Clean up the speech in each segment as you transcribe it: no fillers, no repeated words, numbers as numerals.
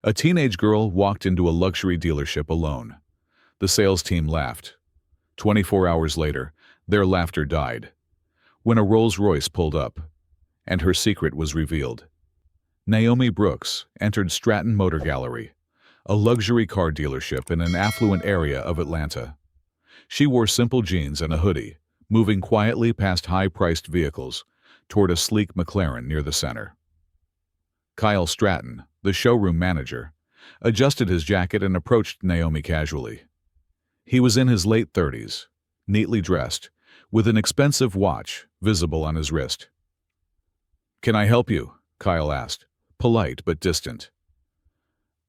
A teenage girl walked into a luxury dealership alone. The sales team laughed. 24 hours later, their laughter died when a Rolls-Royce pulled up, and her secret was revealed. Naomi Brooks entered Stratton Motor Gallery, a luxury car dealership in an affluent area of Atlanta. She wore simple jeans and a hoodie, moving quietly past high-priced vehicles toward a sleek McLaren near the center. Kyle Stratton, the showroom manager, adjusted his jacket and approached Naomi casually. He was in his late 30s, neatly dressed, with an expensive watch visible on his wrist. "Can I help you?" Kyle asked, polite but distant.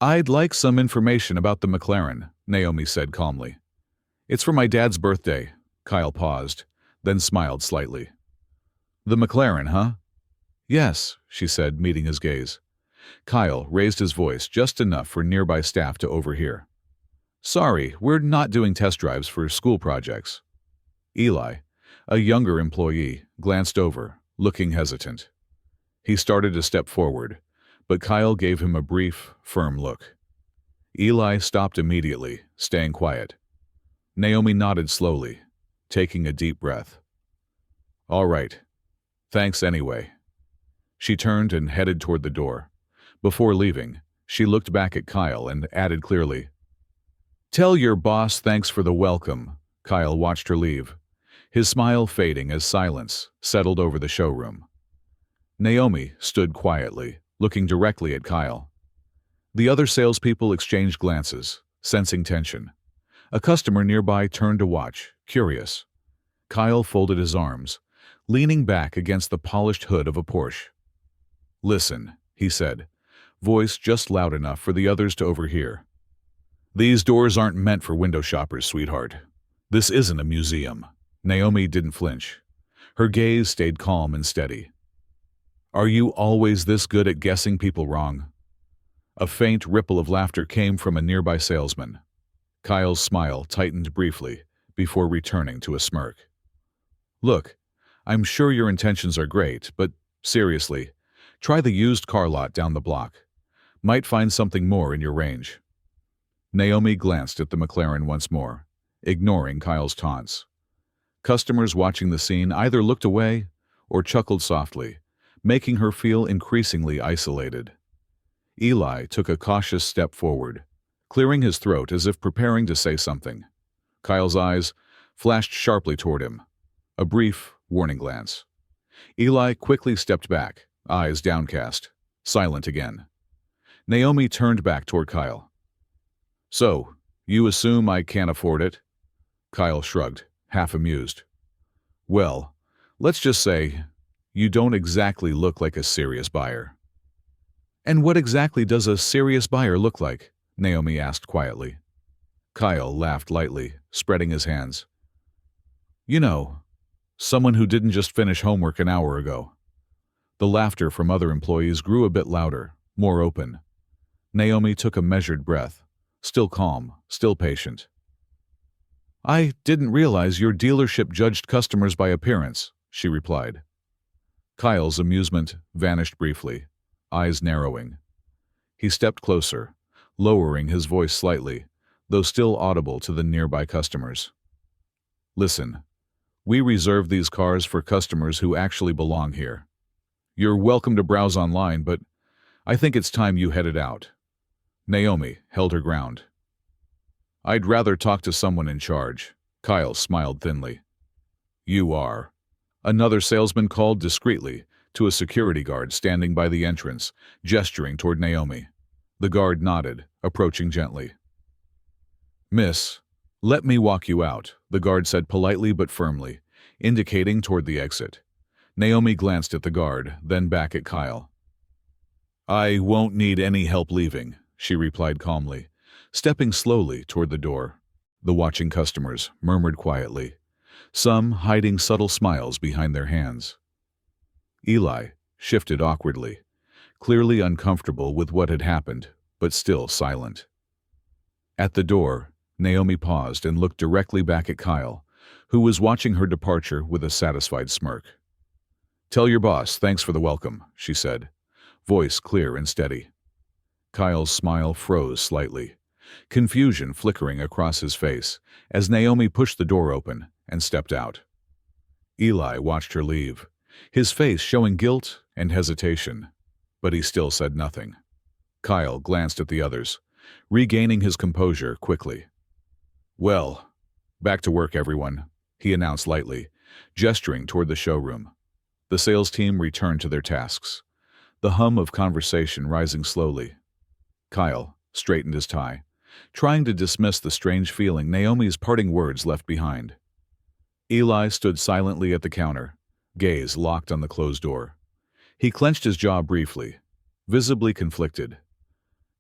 "I'd like some information about the McLaren," Naomi said calmly. "It's for my dad's birthday." Kyle paused, then smiled slightly. "The McLaren, huh?" "Yes," she said, meeting his gaze. Kyle raised his voice just enough for nearby staff to overhear. "Sorry, we're not doing test drives for school projects." Eli, a younger employee, glanced over, looking hesitant. He started to step forward, but Kyle gave him a brief, firm look. Eli stopped immediately, staying quiet. Naomi nodded slowly, taking a deep breath. "All right. Thanks anyway." She turned and headed toward the door. Before leaving, she looked back at Kyle and added clearly, "Tell your boss thanks for the welcome." Kyle watched her leave, his smile fading as silence settled over the showroom. Naomi stood quietly, looking directly at Kyle. The other salespeople exchanged glances, sensing tension. A customer nearby turned to watch, curious. Kyle folded his arms, leaning back against the polished hood of a Porsche. "Listen," he said, voice just loud enough for the others to overhear. "These doors aren't meant for window shoppers, sweetheart. This isn't a museum." Naomi didn't flinch. Her gaze stayed calm and steady. "Are you always this good at guessing people wrong?" A faint ripple of laughter came from a nearby salesman. Kyle's smile tightened briefly before returning to a smirk. "Look, I'm sure your intentions are great, but seriously, try the used car lot down the block. Might find something more in your range." Naomi glanced at the McLaren once more, ignoring Kyle's taunts. Customers watching the scene either looked away or chuckled softly, making her feel increasingly isolated. Eli took a cautious step forward, clearing his throat as if preparing to say something. Kyle's eyes flashed sharply toward him, a brief, warning glance. Eli quickly stepped back, eyes downcast, silent again. Naomi turned back toward Kyle. "So, you assume I can't afford it?" Kyle shrugged, half amused. "Well, let's just say you don't exactly look like a serious buyer." "And what exactly does a serious buyer look like?" Naomi asked quietly. Kyle laughed lightly, spreading his hands. "You know, someone who didn't just finish homework an hour ago." The laughter from other employees grew a bit louder, more open. Naomi took a measured breath, still calm, still patient. "I didn't realize your dealership judged customers by appearance," she replied. Kyle's amusement vanished briefly, eyes narrowing. He stepped closer, lowering his voice slightly, though still audible to the nearby customers. "Listen, we reserve these cars for customers who actually belong here. You're welcome to browse online, but I think it's time you headed out." Naomi held her ground. "I'd rather talk to someone in charge." Kyle smiled thinly. "You are." Another salesman called discreetly to a security guard standing by the entrance, gesturing toward Naomi. The guard nodded, approaching gently. "Miss, let me walk you out," the guard said politely but firmly, indicating toward the exit. Naomi glanced at the guard, then back at Kyle. "I won't need any help leaving," she replied calmly, stepping slowly toward the door. The watching customers murmured quietly, some hiding subtle smiles behind their hands. Eli shifted awkwardly, clearly uncomfortable with what had happened, but still silent. At the door, Naomi paused and looked directly back at Kyle, who was watching her departure with a satisfied smirk. "Tell your boss thanks for the welcome," she said, voice clear and steady. Kyle's smile froze slightly, confusion flickering across his face as Naomi pushed the door open and stepped out. Eli watched her leave, his face showing guilt and hesitation, but he still said nothing. Kyle glanced at the others, regaining his composure quickly. "Well, back to work, everyone," he announced lightly, gesturing toward the showroom. The sales team returned to their tasks, the hum of conversation rising slowly. Kyle straightened his tie, trying to dismiss the strange feeling Naomi's parting words left behind. Eli stood silently at the counter, gaze locked on the closed door. He clenched his jaw briefly, visibly conflicted.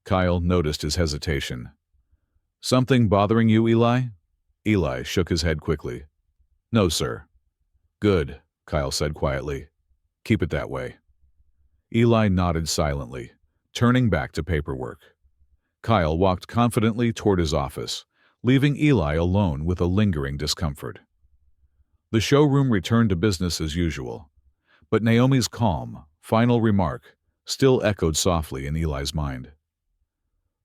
Kyle noticed his hesitation. "Something bothering you, Eli?" Eli shook his head quickly. "No, sir." "Good," Kyle said quietly. "Keep it that way." Eli nodded silently, turning back to paperwork. Kyle walked confidently toward his office, leaving Eli alone with a lingering discomfort. The showroom returned to business as usual, but Naomi's calm, final remark still echoed softly in Eli's mind.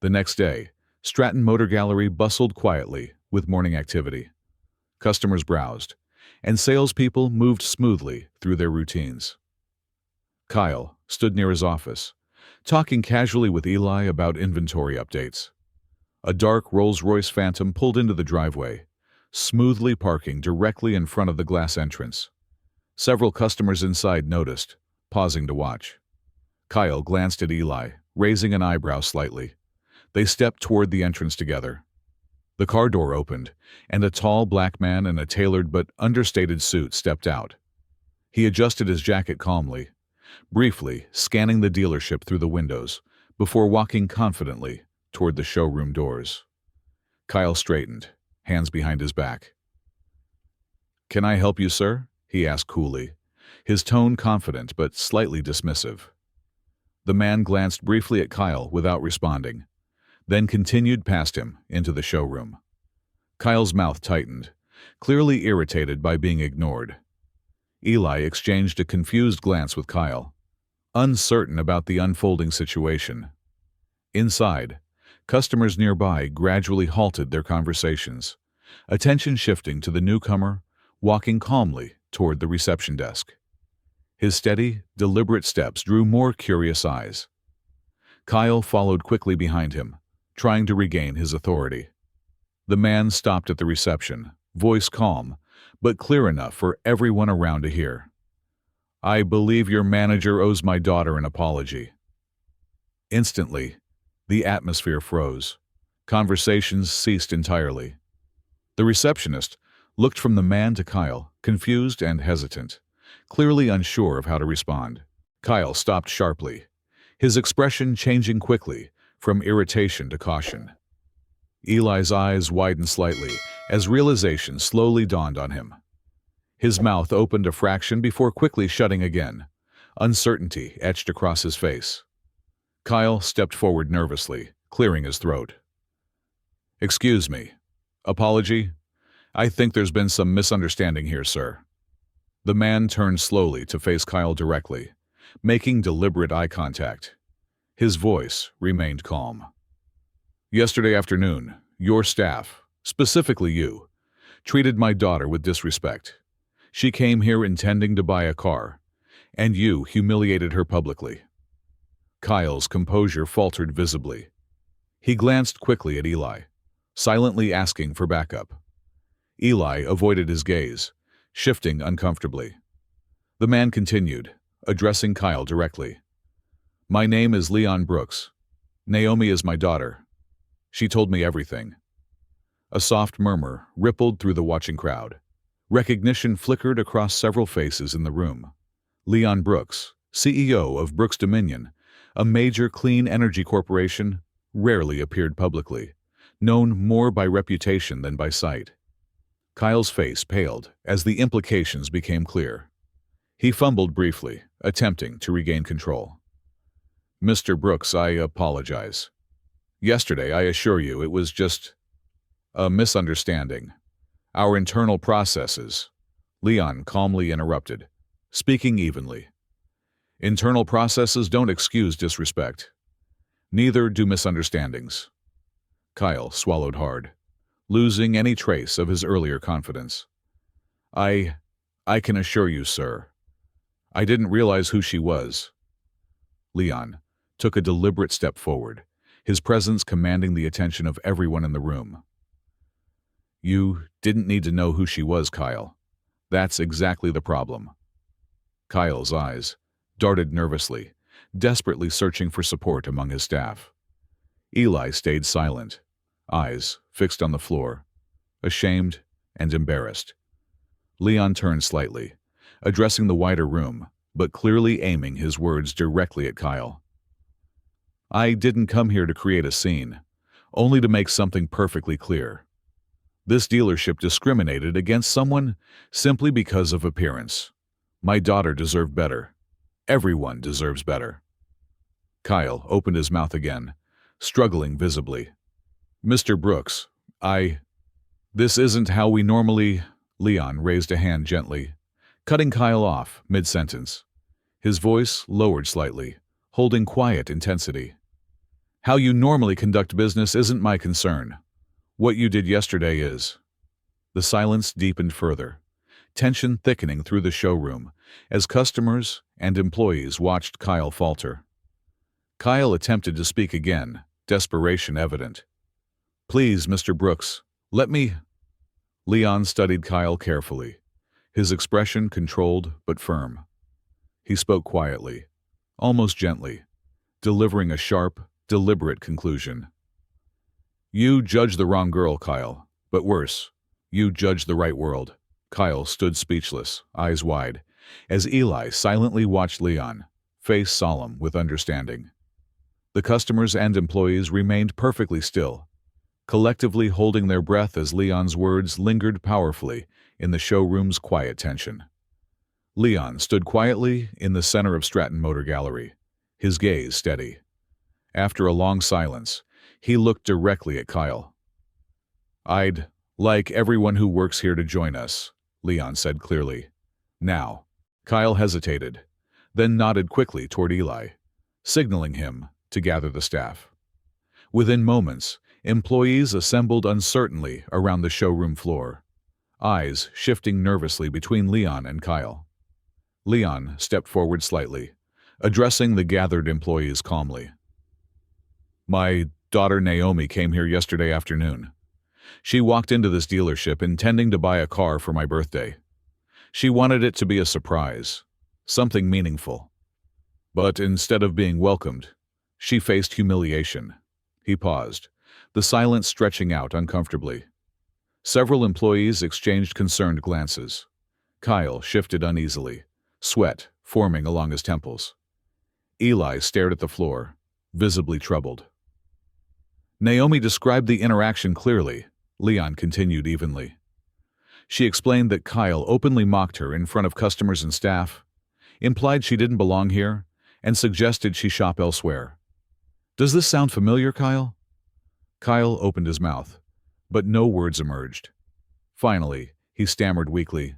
The next day, Stratton Motor Gallery bustled quietly with morning activity. Customers browsed, and salespeople moved smoothly through their routines. Kyle stood near his office, talking casually with Eli about inventory updates. A dark Rolls-Royce Phantom pulled into the driveway, smoothly parking directly in front of the glass entrance. Several customers inside noticed, pausing to watch. Kyle glanced at Eli, raising an eyebrow slightly. They stepped toward the entrance together. The car door opened, and a tall black man in a tailored but understated suit stepped out. He adjusted his jacket calmly, briefly scanning the dealership through the windows, before walking confidently toward the showroom doors. Kyle straightened, hands behind his back. "Can I help you, sir?" he asked coolly, his tone confident but slightly dismissive. The man glanced briefly at Kyle without responding, then continued past him into the showroom. Kyle's mouth tightened, clearly irritated by being ignored. Eli exchanged a confused glance with Kyle, uncertain about the unfolding situation. Inside, customers nearby gradually halted their conversations, attention shifting to the newcomer walking calmly toward the reception desk. His steady, deliberate steps drew more curious eyes. Kyle followed quickly behind him, trying to regain his authority. The man stopped at the reception, voice calm, but clear enough for everyone around to hear. "I believe your manager owes my daughter an apology." Instantly, the atmosphere froze. Conversations ceased entirely. The receptionist looked from the man to Kyle, confused and hesitant, clearly unsure of how to respond. Kyle stopped sharply, his expression changing quickly from irritation to caution. Eli's eyes widened slightly as realization slowly dawned on him. His mouth opened a fraction before quickly shutting again, uncertainty etched across his face. Kyle stepped forward nervously, clearing his throat. "Excuse me. Apology? I think there's been some misunderstanding here, sir." The man turned slowly to face Kyle directly, making deliberate eye contact. His voice remained calm. "Yesterday afternoon, your staff, specifically you, treated my daughter with disrespect. She came here intending to buy a car, and you humiliated her publicly." Kyle's composure faltered visibly. He glanced quickly at Eli, silently asking for backup. Eli avoided his gaze, shifting uncomfortably. The man continued, addressing Kyle directly. "My name is Leon Brooks. Naomi is my daughter. She told me everything." A soft murmur rippled through the watching crowd. Recognition flickered across several faces in the room. Leon Brooks, CEO of Brooks Dominion, a major clean energy corporation, rarely appeared publicly, known more by reputation than by sight. Kyle's face paled as the implications became clear. He fumbled briefly, attempting to regain control. "Mr. Brooks, I apologize. Yesterday, I assure you, it was just a misunderstanding. Our internal processes," Leon calmly interrupted, speaking evenly. "Internal processes don't excuse disrespect. Neither do misunderstandings. Kyle swallowed hard, losing any trace of his earlier confidence. I can assure you, sir. I didn't realize who she was. Leon took a deliberate step forward, his presence commanding the attention of everyone in the room. You didn't need to know who she was, Kyle. That's exactly the problem. Kyle's eyes darted nervously, desperately searching for support among his staff. Eli stayed silent, eyes fixed on the floor, ashamed and embarrassed. Leon turned slightly, addressing the wider room, but clearly aiming his words directly at Kyle. I didn't come here to create a scene, only to make something perfectly clear. This dealership discriminated against someone simply because of appearance. My daughter deserved better. Everyone deserves better. Kyle opened his mouth again, struggling visibly. Mr. Brooks, this isn't how we normally... Leon raised a hand gently, cutting Kyle off mid-sentence. His voice lowered slightly, holding quiet intensity. How you normally conduct business isn't my concern. What you did yesterday is. The silence deepened further, tension thickening through the showroom as customers and employees watched Kyle falter. Kyle attempted to speak again, desperation evident. Please, Mr. Brooks, let me... Leon studied Kyle carefully, his expression controlled but firm. He spoke quietly, almost gently, delivering a sharp, deliberate conclusion. You judge the wrong girl, Kyle, but worse, you judge the right world. Kyle stood speechless, eyes wide, as Eli silently watched Leon, face solemn with understanding. The customers and employees remained perfectly still, collectively holding their breath as Leon's words lingered powerfully in the showroom's quiet tension. Leon stood quietly in the center of Stratton Motor Gallery, his gaze steady. After a long silence, he looked directly at Kyle. I'd like everyone who works here to join us, Leon said clearly. Now. Kyle hesitated, then nodded quickly toward Eli, signaling him to gather the staff. Within moments, employees assembled uncertainly around the showroom floor, eyes shifting nervously between Leon and Kyle. Leon stepped forward slightly, addressing the gathered employees calmly. My daughter Naomi came here yesterday afternoon. She walked into this dealership intending to buy a car for my birthday. She wanted it to be a surprise, something meaningful. But instead of being welcomed, she faced humiliation. He paused, the silence stretching out uncomfortably. Several employees exchanged concerned glances. Kyle shifted uneasily, sweat forming along his temples. Eli stared at the floor, visibly troubled. Naomi described the interaction clearly, Leon continued evenly. She explained that Kyle openly mocked her in front of customers and staff, implied she didn't belong here, and suggested she shop elsewhere. Does this sound familiar, Kyle? Kyle opened his mouth, but no words emerged. Finally, he stammered weakly.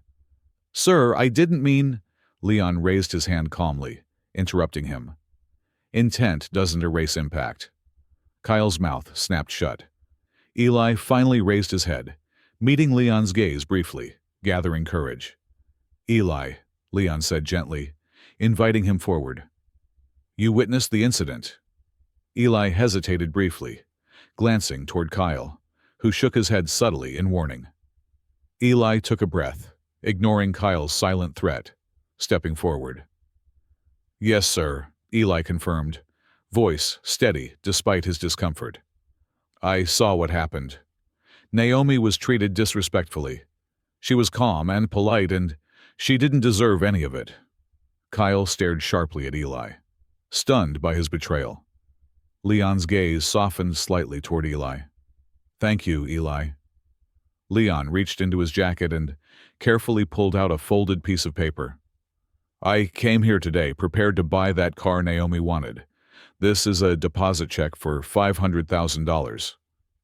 Sir, I didn't mean... Leon raised his hand calmly, interrupting him. Intent doesn't erase impact. Kyle's mouth snapped shut. Eli finally raised his head, meeting Leon's gaze briefly, gathering courage. Eli, Leon said gently, inviting him forward. You witnessed the incident. Eli hesitated briefly, glancing toward Kyle, who shook his head subtly in warning. Eli took a breath, ignoring Kyle's silent threat, stepping forward. Yes, sir, Eli confirmed, voice steady despite his discomfort. I saw what happened. Naomi was treated disrespectfully. She was calm and polite, and she didn't deserve any of it. Kyle stared sharply at Eli, stunned by his betrayal. Leon's gaze softened slightly toward Eli. Thank you, Eli. Leon reached into his jacket and carefully pulled out a folded piece of paper. I came here today prepared to buy that car Naomi wanted. This is a deposit check for $500,000.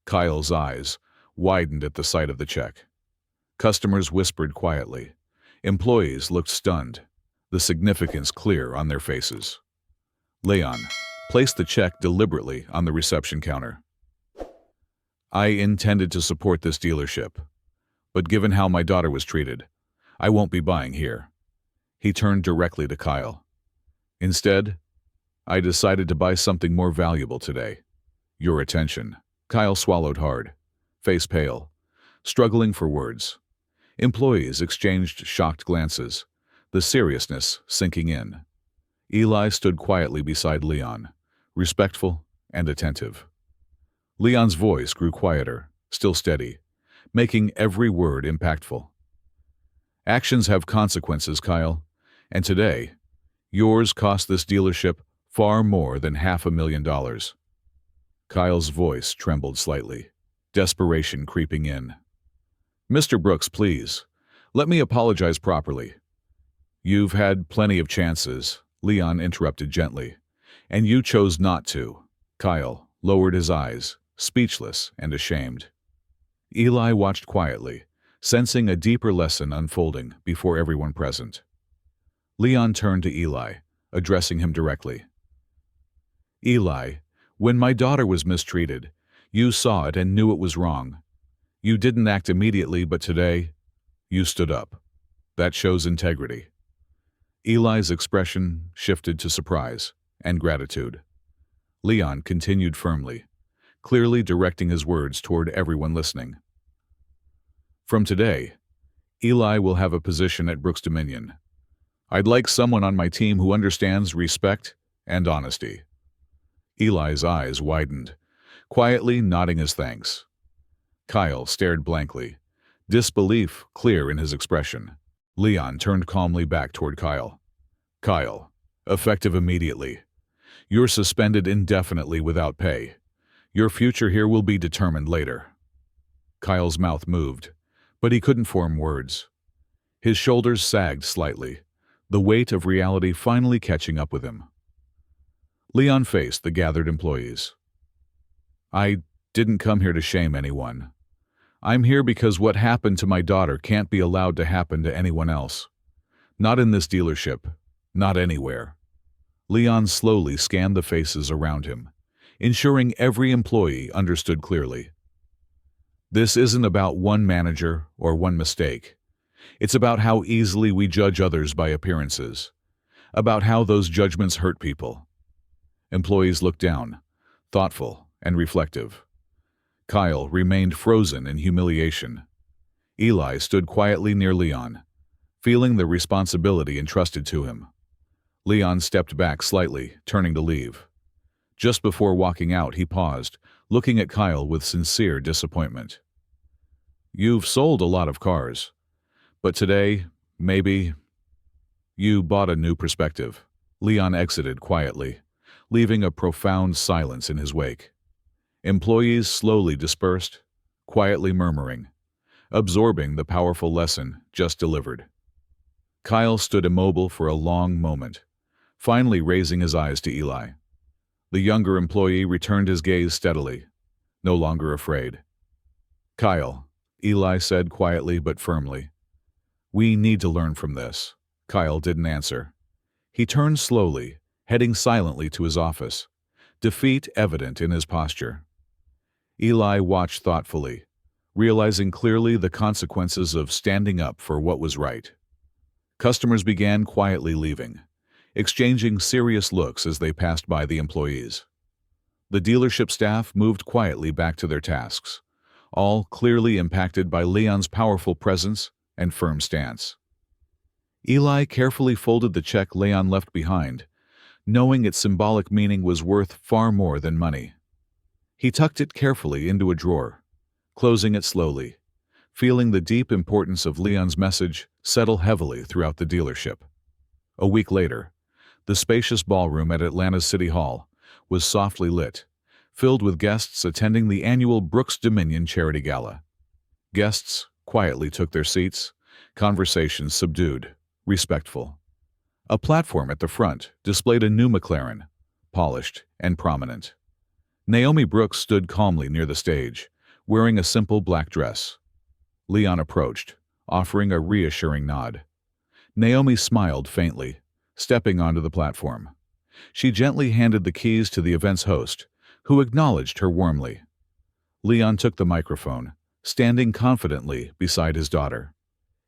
Kyle's eyes widened at the sight of the check. Customers whispered quietly. Employees looked stunned, the significance clear on their faces. Leon placed the check deliberately on the reception counter. I intended to support this dealership, but given how my daughter was treated, I won't be buying here. He turned directly to Kyle. Instead, I decided to buy something more valuable today. Your attention. Kyle swallowed hard, face pale, struggling for words. Employees exchanged shocked glances, the seriousness sinking in. Eli stood quietly beside Leon, respectful and attentive. Leon's voice grew quieter, still steady, making every word impactful. Actions have consequences, Kyle, and today, yours cost this dealership far more than $500,000. Kyle's voice trembled slightly, desperation creeping in. Mr. Brooks, please, let me apologize properly. You've had plenty of chances, Leon interrupted gently, and you chose not to. Kyle lowered his eyes, speechless and ashamed. Eli watched quietly, sensing a deeper lesson unfolding before everyone present. Leon turned to Eli, addressing him directly. Eli, when my daughter was mistreated, you saw it and knew it was wrong. You didn't act immediately, but today, you stood up. That shows integrity. Eli's expression shifted to surprise and gratitude. Leon continued firmly, clearly directing his words toward everyone listening. From today, Eli will have a position at Brooks Dominion. I'd like someone on my team who understands respect and honesty. Eli's eyes widened, quietly nodding his thanks. Kyle stared blankly, disbelief clear in his expression. Leon turned calmly back toward Kyle. Kyle, effective immediately. You're suspended indefinitely without pay. Your future here will be determined later. Kyle's mouth moved, but he couldn't form words. His shoulders sagged slightly, the weight of reality finally catching up with him. Leon faced the gathered employees. I didn't come here to shame anyone. I'm here because what happened to my daughter can't be allowed to happen to anyone else. Not in this dealership, not anywhere. Leon slowly scanned the faces around him, ensuring every employee understood clearly. This isn't about one manager or one mistake. It's about how easily we judge others by appearances, about how those judgments hurt people. Employees looked down, thoughtful and reflective. Kyle remained frozen in humiliation. Eli stood quietly near Leon, feeling the responsibility entrusted to him. Leon stepped back slightly, turning to leave. Just before walking out, he paused, looking at Kyle with sincere disappointment. You've sold a lot of cars, but today, maybe, you bought a new perspective. Leon exited quietly, leaving a profound silence in his wake. Employees slowly dispersed, quietly murmuring, absorbing the powerful lesson just delivered. Kyle stood immobile for a long moment, finally raising his eyes to Eli. The younger employee returned his gaze steadily, no longer afraid. Kyle, Eli said quietly but firmly, we need to learn from this. Kyle didn't answer. He turned slowly, heading silently to his office, defeat evident in his posture. Eli watched thoughtfully, realizing clearly the consequences of standing up for what was right. Customers began quietly leaving, exchanging serious looks as they passed by the employees. The dealership staff moved quietly back to their tasks, all clearly impacted by Leon's powerful presence and firm stance. Eli carefully folded the check Leon left behind, knowing its symbolic meaning was worth far more than money. He tucked it carefully into a drawer, closing it slowly, feeling the deep importance of Leon's message settle heavily throughout the dealership. A week later, the spacious ballroom at Atlanta's City Hall was softly lit, filled with guests attending the annual Brooks Dominion Charity Gala. Guests quietly took their seats, conversations subdued, respectful. A platform at the front displayed a new McLaren, polished and prominent. Naomi Brooks stood calmly near the stage, wearing a simple black dress. Leon approached, offering a reassuring nod. Naomi smiled faintly, stepping onto the platform. She gently handed the keys to the event's host, who acknowledged her warmly. Leon took the microphone, standing confidently beside his daughter.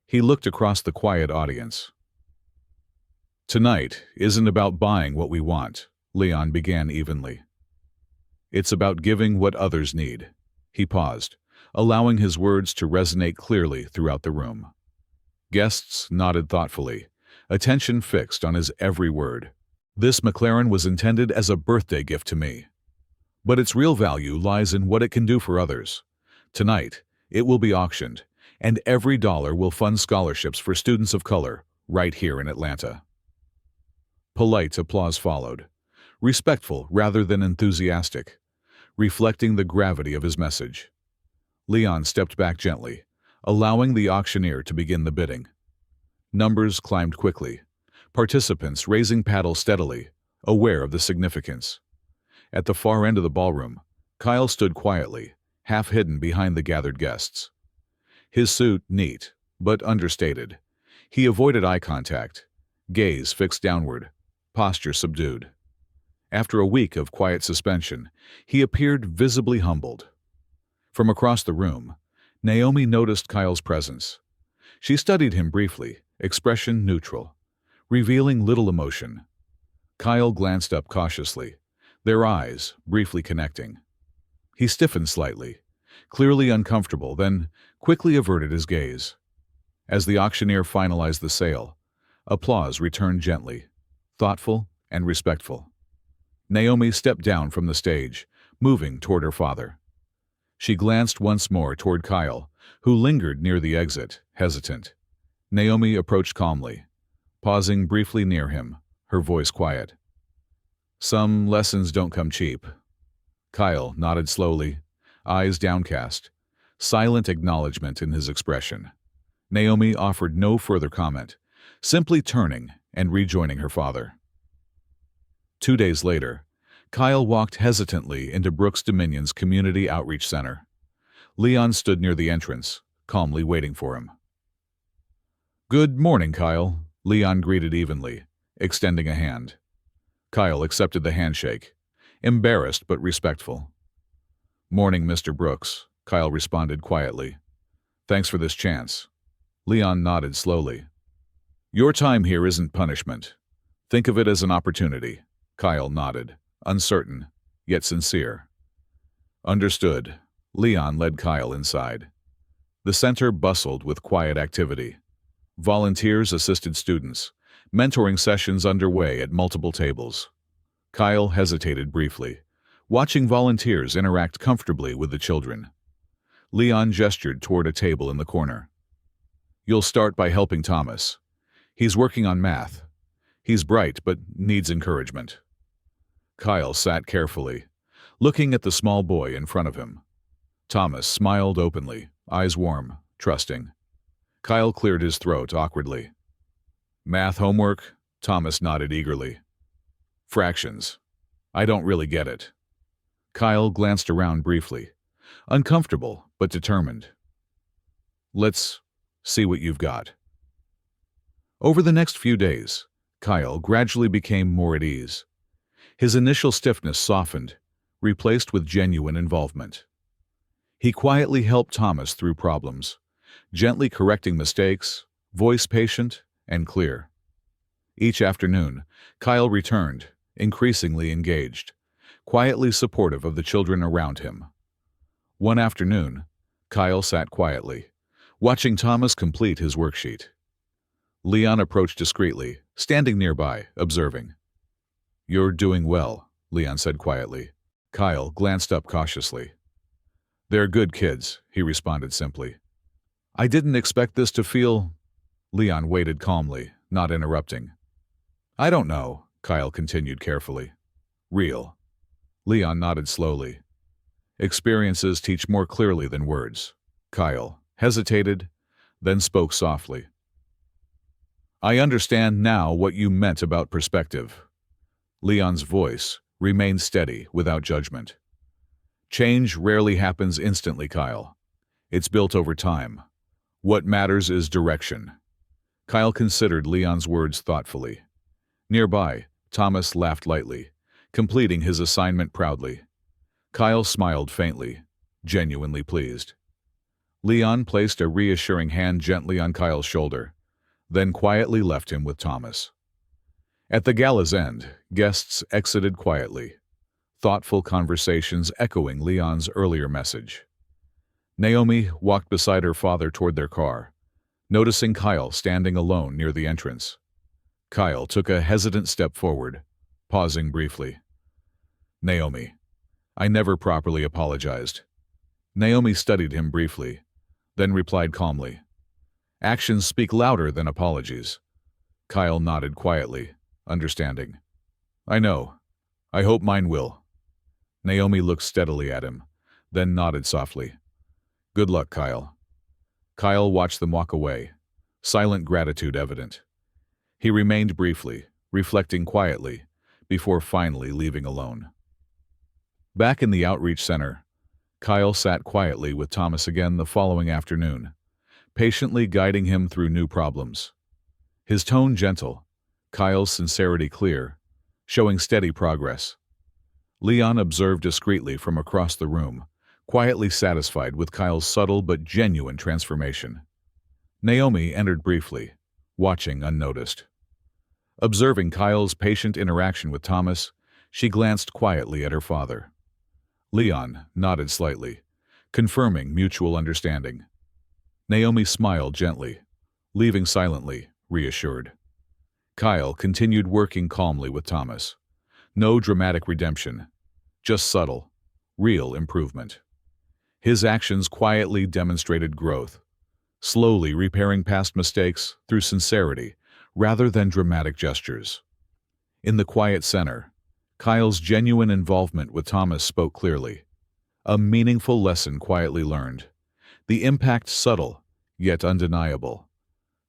He looked across the quiet audience. "Tonight isn't about buying what we want," Leon began evenly. "It's about giving what others need." He paused, allowing his words to resonate clearly throughout the room. Guests nodded thoughtfully, attention fixed on his every word. "This McLaren was intended as a birthday gift to me. But its real value lies in what it can do for others. Tonight, it will be auctioned, and every dollar will fund scholarships for students of color right here in Atlanta." Polite applause followed, respectful rather than enthusiastic, reflecting the gravity of his message. Leon stepped back gently, allowing the auctioneer to begin the bidding. Numbers climbed quickly, participants raising paddles steadily, aware of the significance. At the far end of the ballroom, Kyle stood quietly, half hidden behind the gathered guests. His suit neat, but understated. He avoided eye contact, gaze fixed downward, posture subdued. After a week of quiet suspension, he appeared visibly humbled. From across the room, Naomi noticed Kyle's presence. She studied him briefly, expression neutral, revealing little emotion. Kyle glanced up cautiously, their eyes briefly connecting. He stiffened slightly, clearly uncomfortable, then quickly averted his gaze. As the auctioneer finalized the sale, applause returned gently, thoughtful and respectful. Naomi stepped down from the stage, moving toward her father. She glanced once more toward Kyle, who lingered near the exit, hesitant. Naomi approached calmly, pausing briefly near him, her voice quiet. "Some lessons don't come cheap." Kyle nodded slowly, eyes downcast, silent acknowledgement in his expression. Naomi offered no further comment, simply turning and rejoining her father. 2 days later, Kyle walked hesitantly into Brooks Dominion's Community Outreach Center. Leon stood near the entrance, calmly waiting for him. "Good morning, Kyle," Leon greeted evenly, extending a hand. Kyle accepted the handshake, embarrassed but respectful. "Morning, Mr. Brooks," Kyle responded quietly. "Thanks for this chance." Leon nodded slowly. "Your time here isn't punishment. Think of it as an opportunity." Kyle nodded, uncertain, yet sincere. "Understood." Leon led Kyle inside. The center bustled with quiet activity. Volunteers assisted students, mentoring sessions underway at multiple tables. Kyle hesitated briefly, watching volunteers interact comfortably with the children. Leon gestured toward a table in the corner. "You'll start by helping Thomas. He's working on math. He's bright but needs encouragement." Kyle sat carefully, looking at the small boy in front of him. Thomas smiled openly, eyes warm, trusting. Kyle cleared his throat awkwardly. "Math homework?" Thomas nodded eagerly. "Fractions. I don't really get it." Kyle glanced around briefly, uncomfortable but determined. "Let's see what you've got." Over the next few days, Kyle gradually became more at ease. His initial stiffness softened, replaced with genuine involvement. He quietly helped Thomas through problems, gently correcting mistakes, voice patient and clear. Each afternoon, Kyle returned, increasingly engaged, quietly supportive of the children around him. One afternoon, Kyle sat quietly, watching Thomas complete his worksheet. Leon approached discreetly, standing nearby, observing. "You're doing well," Leon said quietly. Kyle glanced up cautiously. "They're good kids," he responded simply. "I didn't expect this to feel—" Leon waited calmly, not interrupting. "I don't know," Kyle continued carefully. "Real." Leon nodded slowly. "Experiences teach more clearly than words." Kyle hesitated, then spoke softly. "I understand now what you meant about perspective." Leon's voice remained steady, without judgment. "Change rarely happens instantly, Kyle. It's built over time. What matters is direction." Kyle considered Leon's words thoughtfully. Nearby, Thomas laughed lightly, completing his assignment proudly. Kyle smiled faintly, genuinely pleased. Leon placed a reassuring hand gently on Kyle's shoulder, then quietly left him with Thomas. At the gala's end, guests exited quietly, thoughtful conversations echoing Leon's earlier message. Naomi walked beside her father toward their car, noticing Kyle standing alone near the entrance. Kyle took a hesitant step forward, pausing briefly. "Naomi, I never properly apologized." Naomi studied him briefly, then replied calmly, "Actions speak louder than apologies." Kyle nodded quietly, understanding. "I know. I hope mine will." Naomi looked steadily at him, then nodded softly. "Good luck, Kyle." Kyle watched them walk away, silent gratitude evident. He remained briefly, reflecting quietly, before finally leaving alone. Back in the outreach center, Kyle sat quietly with Thomas again the following afternoon, patiently guiding him through new problems. His tone gentle, Kyle's sincerity clear, showing steady progress. Leon observed discreetly from across the room, quietly satisfied with Kyle's subtle but genuine transformation. Naomi entered briefly, watching unnoticed. Observing Kyle's patient interaction with Thomas, she glanced quietly at her father. Leon nodded slightly, confirming mutual understanding. Naomi smiled gently, leaving silently, reassured. Kyle continued working calmly with Thomas. No dramatic redemption, just subtle, real improvement. His actions quietly demonstrated growth, slowly repairing past mistakes through sincerity rather than dramatic gestures. In the quiet center, Kyle's genuine involvement with Thomas spoke clearly. A meaningful lesson quietly learned. The impact subtle, yet undeniable.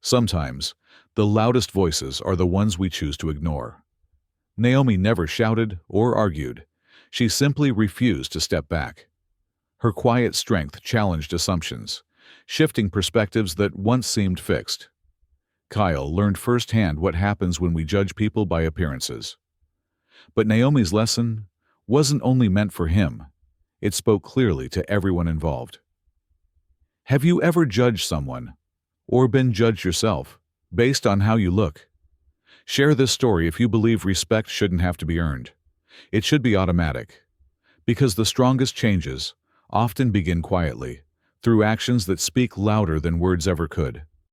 Sometimes, the loudest voices are the ones we choose to ignore. Naomi never shouted or argued. She simply refused to step back. Her quiet strength challenged assumptions, shifting perspectives that once seemed fixed. Kyle learned firsthand what happens when we judge people by appearances. But Naomi's lesson wasn't only meant for him. It spoke clearly to everyone involved. Have you ever judged someone, or been judged yourself, based on how you look? Share this story if you believe respect shouldn't have to be earned. It should be automatic. Because the strongest changes often begin quietly, through actions that speak louder than words ever could.